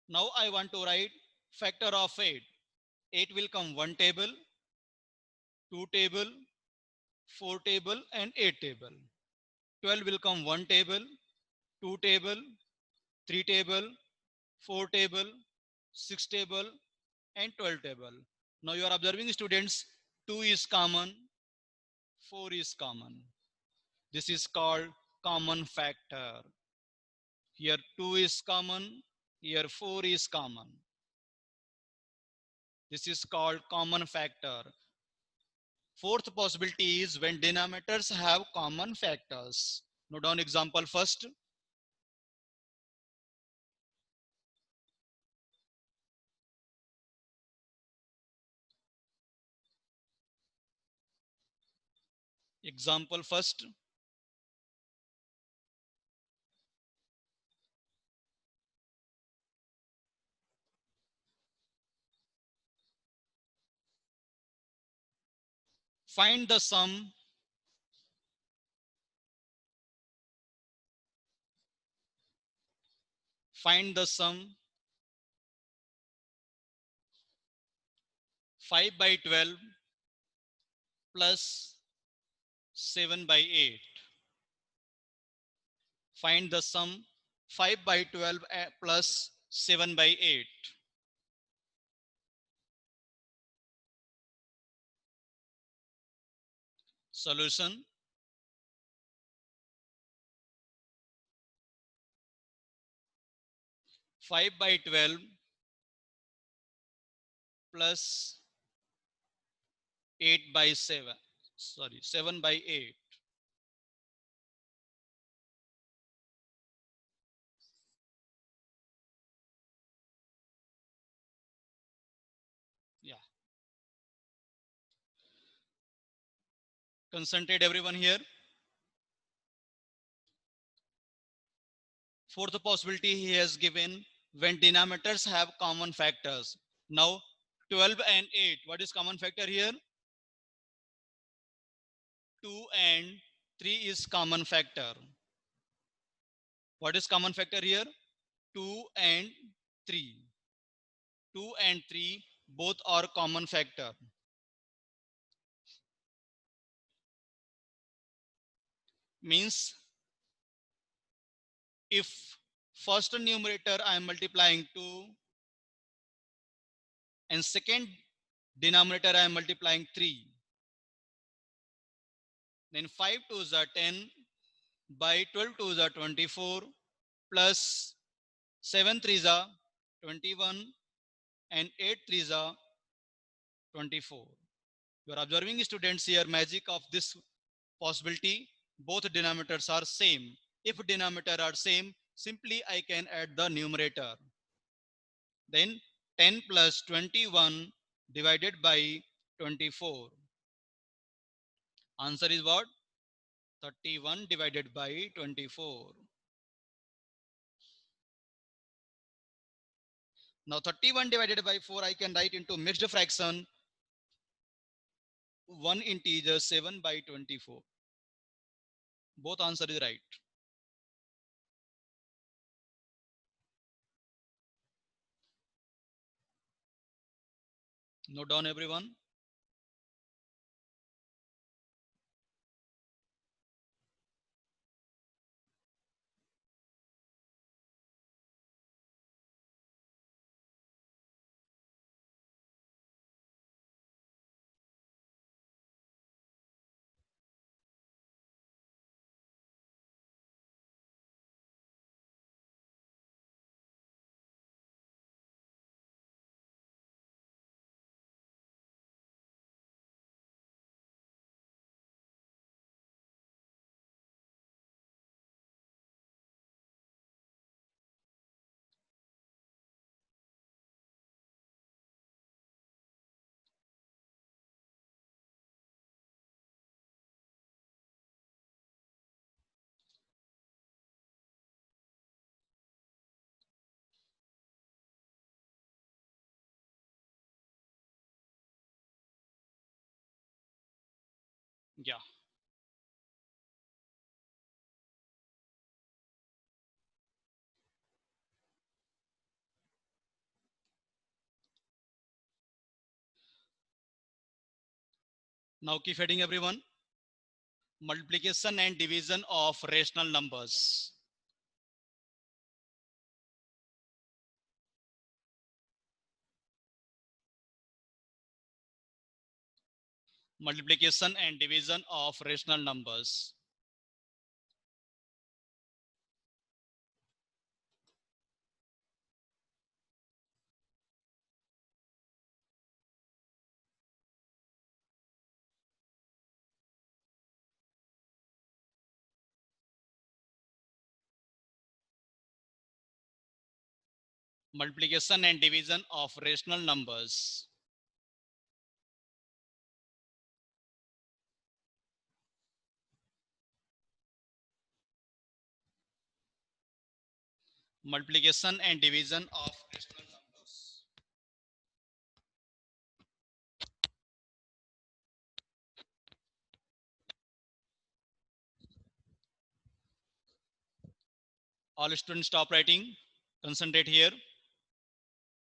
Now I want to write factor of 8. 8 will come 1 table, 2 table, 4 table and 8 table. 12 will come 1 table, 2 table, 3 table, 4 table, 6 table and 12 table. Now you are observing students, 2 is common, 4 is common. This is called common factor. Here 2 is common, here 4 is common. This is called common factor. Fourth possibility is when denominators have common factors. Note down example first. Example first. Find the sum find the sum 5 by 12 plus 7 by 8. Find the sum 5 by 12 plus 7 by 8. Solution. Five by 12 plus 8 by 7. Sorry, 7 by 8. Yeah. Concentrate everyone here. Fourth possibility he has given when denominators have common factors. Now 12 and 8. What is common factor here? 2 and 3 is common factor. What is common factor here? 2 and 3. 2 and 3 both are common factor. Means if first numerator I am multiplying 2 and second denominator I am multiplying 3, then 5 2s are 10 by 12 2s are 24 plus 7 3s are 21 and 8 3s are 24. You are observing students here magic of this possibility. Both denominators are same. If denominator are same, simply I can add the numerator. Then 10 plus 21 divided by 24. Answer is what? 31 divided by 24. Now 31 divided by 4 I can write into mixed fraction 1 integer 7 by 24. Both answer is right. Note down everyone. Yeah. Now keep heading everyone. Multiplication and division of rational numbers. Multiplication and division of rational numbers. Multiplication and division of rational numbers. Multiplication and division of rational numbers. All students stop writing. Concentrate here.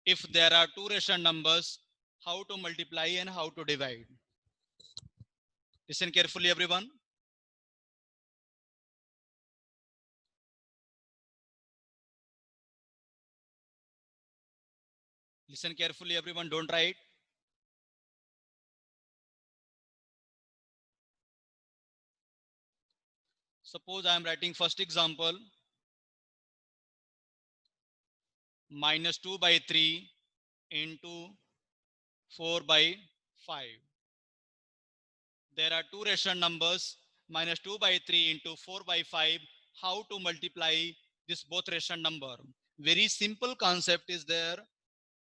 If there are two rational numbers, how to multiply and how to divide? Listen carefully everyone. Listen carefully everyone, don't write. Suppose I am writing first example. Minus 2 by 3 into 4 by 5. There are two rational numbers, minus 2 by 3 into 4 by 5. How to multiply this both rational number? Very simple concept is there.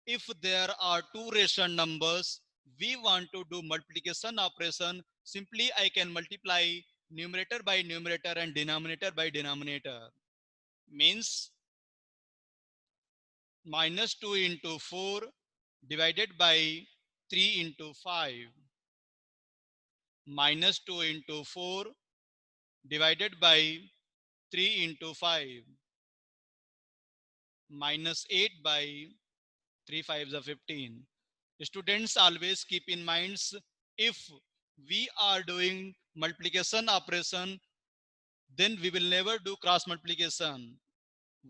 If there are two rational numbers, we want to do multiplication operation. Simply I can multiply numerator by numerator and denominator by denominator. Means minus 2 into 4 divided by 3 into 5. Minus 2 into 4 divided by 3 into 5. Minus 8 by 3 5s are 15. Students always keep in mind, if we are doing multiplication operation, then we will never do cross multiplication.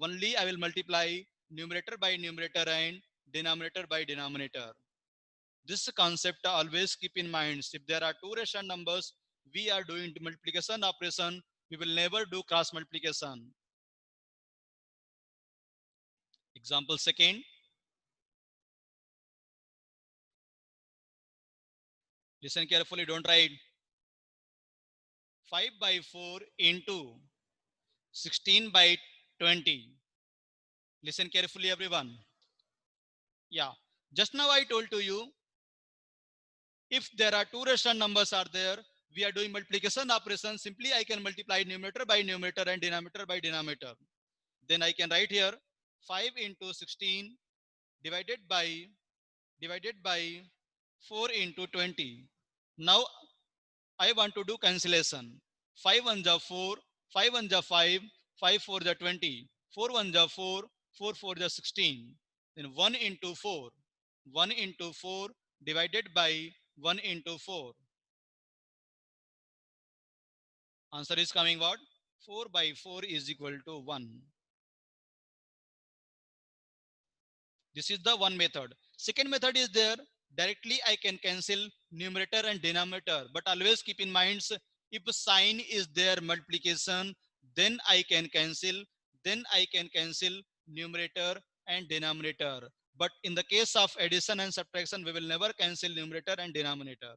Only I will multiply numerator by numerator and denominator by denominator. This concept always keep in mind. If there are two rational numbers, we are doing multiplication operation, we will never do cross multiplication. Example second. Listen carefully, don't write. 5 by 4 into 16 by 20. Listen carefully, everyone. Yeah, just now I told to you, if there are two rational numbers are there, we are doing multiplication operation. Simply I can multiply numerator by numerator and denominator by denominator. Then I can write here 5 into 16 divided by 4 into 20. Now I want to do cancellation. 5 1 ja 4, 5 1 ja 5, 5 4 ja 20, 4 1 ja 4, 4 4 ja 16. Then 1 into 4, 1 into 4 divided by 1 into 4. Answer is coming what? 4 by 4 is equal to 1. This is the one method. Second method is there. Directly I can cancel numerator and denominator. But always keep in mind, if sign is there multiplication, then I can cancel. Then I can cancel numerator and denominator. But in the case of addition and subtraction, we will never cancel numerator and denominator.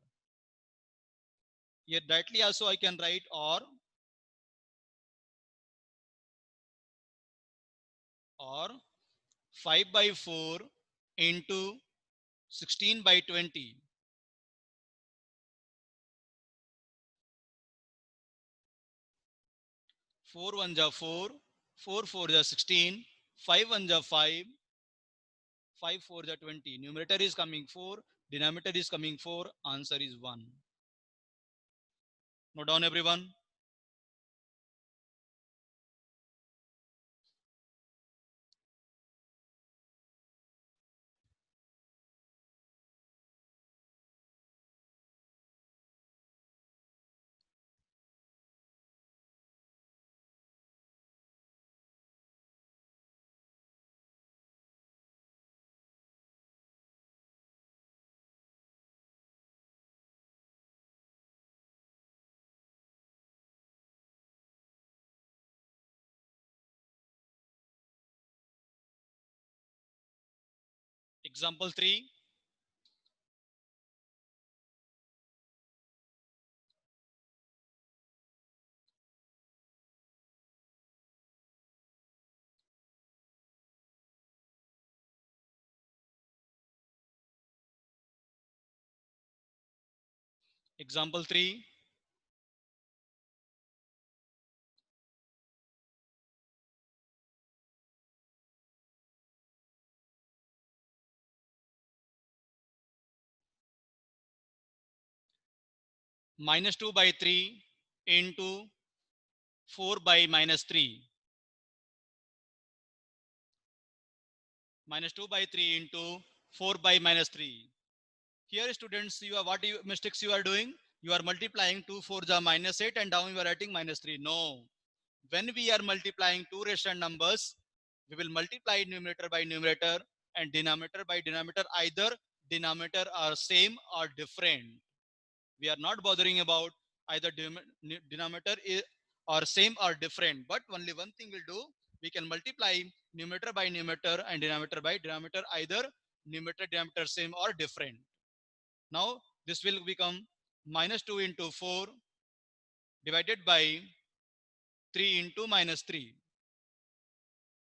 Here directly also I can write or 5 by 4 into 16 by 20. 4 1 ja 4, 4 4 ja 16, 5 1 ja 5, 5 4 ja 20. Numerator is coming 4, denominator is coming 4, answer is 1. Note down everyone. Example 3. Example 3. Minus 2 by 3 into 4 by minus 3. Minus 2 by 3 into 4 by minus 3. Here students, you are mistakes you are doing? You are multiplying 2 4 the minus 8 and down you are writing minus 3. No. When we are multiplying two rational numbers, we will multiply numerator by numerator and denominator by denominator. Either denominator are same or different. We are not bothering about either denominator or same or different, but only one thing will do. We can multiply numerator by numerator and denominator by denominator, either numerator denominator same or different. Now this will become minus 2 into 4 divided by 3 into minus 3.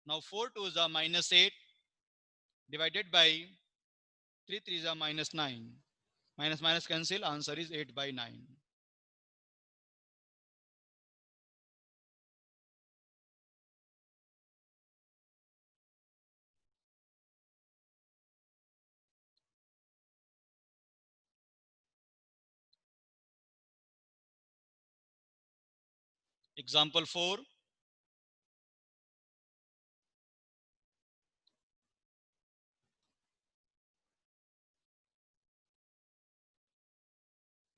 Now 4 2 is a minus 8 divided by 3 3 is a minus 9. Minus minus cancel, answer is 8 by 9. Example 4.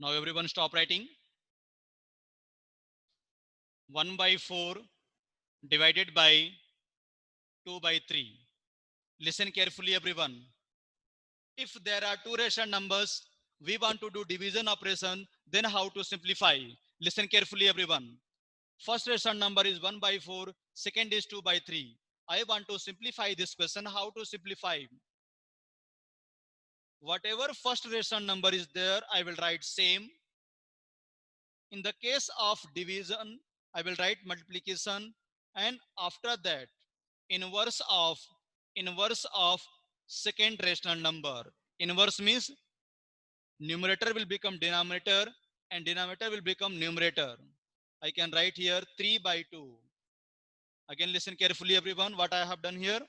Now everyone stop writing. 1 by 4 divided by 2 by 3. Listen carefully everyone. If there are two rational numbers, we want to do division operation, then how to simplify? Listen carefully everyone. First rational number is 1 by 4, second is 2 by 3. I want to simplify this question. How to simplify? Whatever first rational number is there, I will write same. In the case of division, I will write multiplication, and after that inverse of second rational number. Inverse means numerator will become denominator and denominator will become numerator. I can write here 3 by 2. Again listen carefully everyone what I have done here.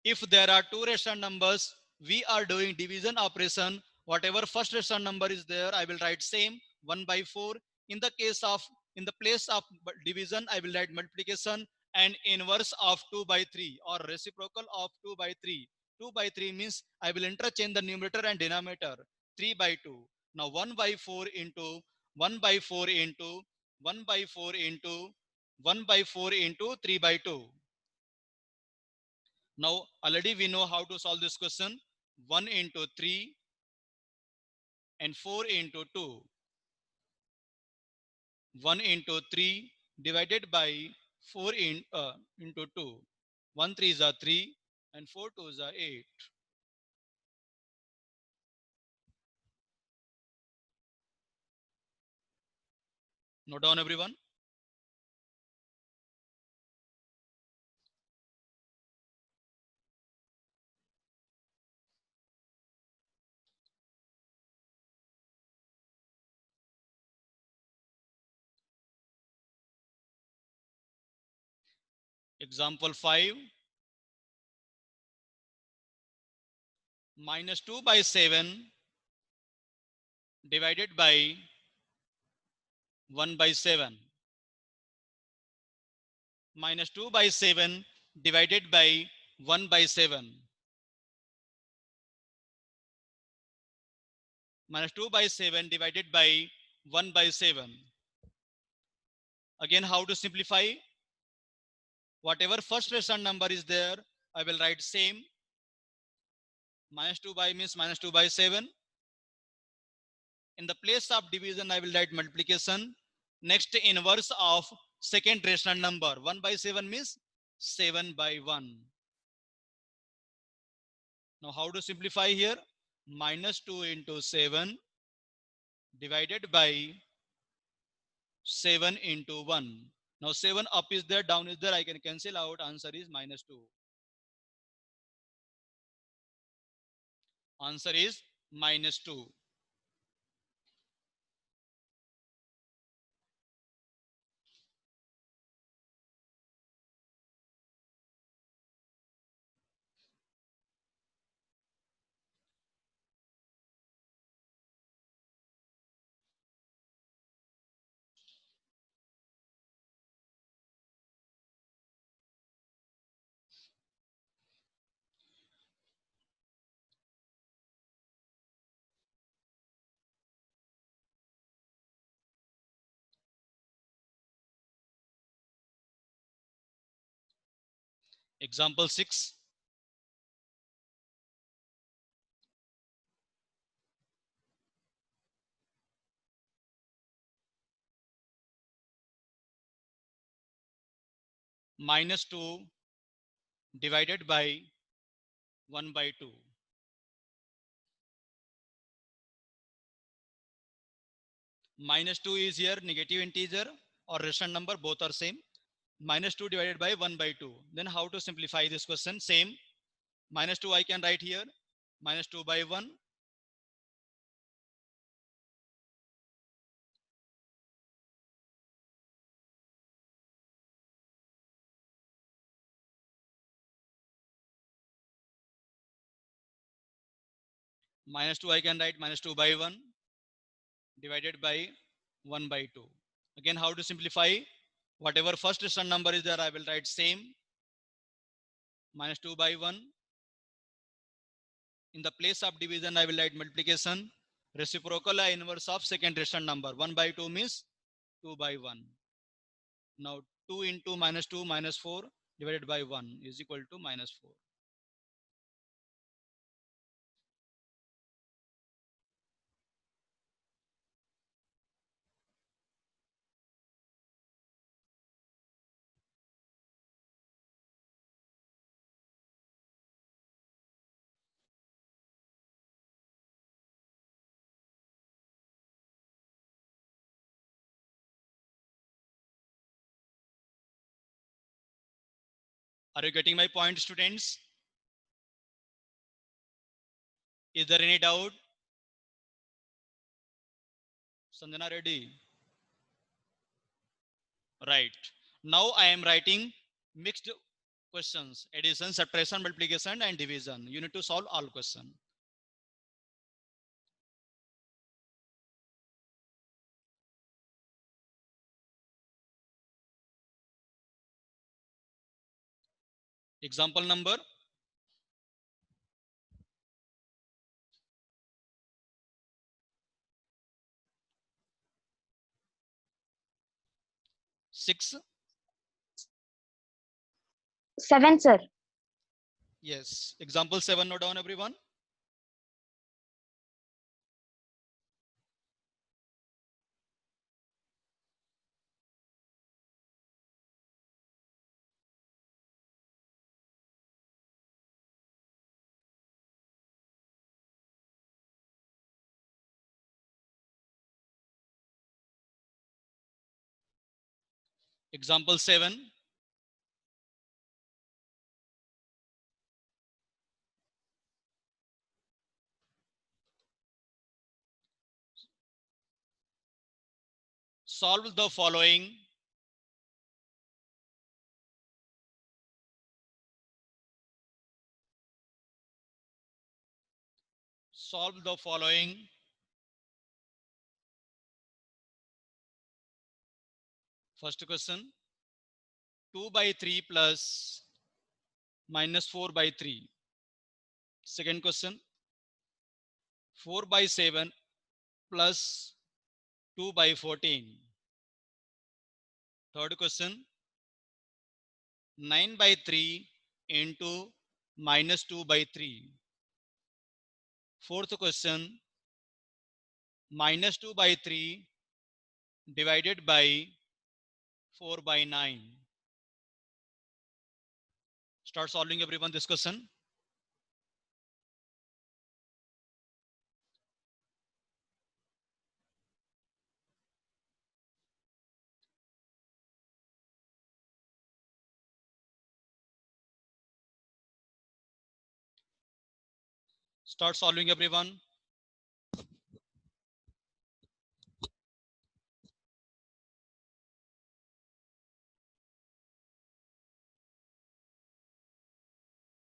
If there are two rational numbers, we are doing division operation. Whatever first rational number is there, I will write same 1 by 4. In the place of division, I will write multiplication and inverse of 2 by 3 or reciprocal of 2 by 3. 2 by 3 means I will interchange the numerator and denominator. 3 by 2. Now 1 by 4 into 1 by 4 into 1 by 4 into 1 by 4 into 3 by 2. Now already we know how to solve this question. 1 into 3 and 4 into 2. 1 into 3 divided by 4 into 2. 1 3 is a 3 and 4 2 is a 8. Note down everyone. Example 5. Minus 2 by 7 divided by 1 by 7. Minus 2 by 7 divided by 1 by 7. Minus 2 by 7 divided by 1 by 7. Again, how to simplify? Whatever first rational number is there, I will write same. Minus 2 by means minus 2 by 7. In the place of division, I will write multiplication. Next, inverse of second rational number. 1 by 7 means 7 by 1. Now how to simplify here? Minus 2 into 7 divided by 7 into 1. Now 7 up is there, down is there. I can cancel out. Answer is minus 2. Answer is minus 2. Example 6. Minus 2 divided by 1 by 2. Minus 2 is here negative integer or rational number, both are same. Minus 2 divided by 1 by 2. Then how to simplify this question? Same. Minus 2 I can write here. Minus 2 by 1. Minus 2 I can write minus 2 by 1 divided by 1 by 2. Again, how to simplify? Whatever first rational number is there, I will write same. Minus 2 by 1. In the place of division, I will write multiplication. Reciprocal or inverse of second rational number. 1 by 2 means 2 by 1. Now 2 into minus 2 minus 4 divided by 1 is equal to minus 4. Are you getting my point, students? Is there any doubt? Sanjana, ready? Right. Now I am writing mixed questions: addition, subtraction, multiplication, and division. You need to solve all questions. Example number 6. 7, sir. Yes. Example 7. Note down, everyone. Example 7. Solve the following. Solve the following. First question. 2 by 3 plus minus 4 by 3. Second question. 4 by 7 plus 2 by 14. Third question. 9 by 3 into minus 2 by 3. Fourth question. Minus 2 by 3 divided by 4 by 9. Start solving everyone this question. Start solving everyone.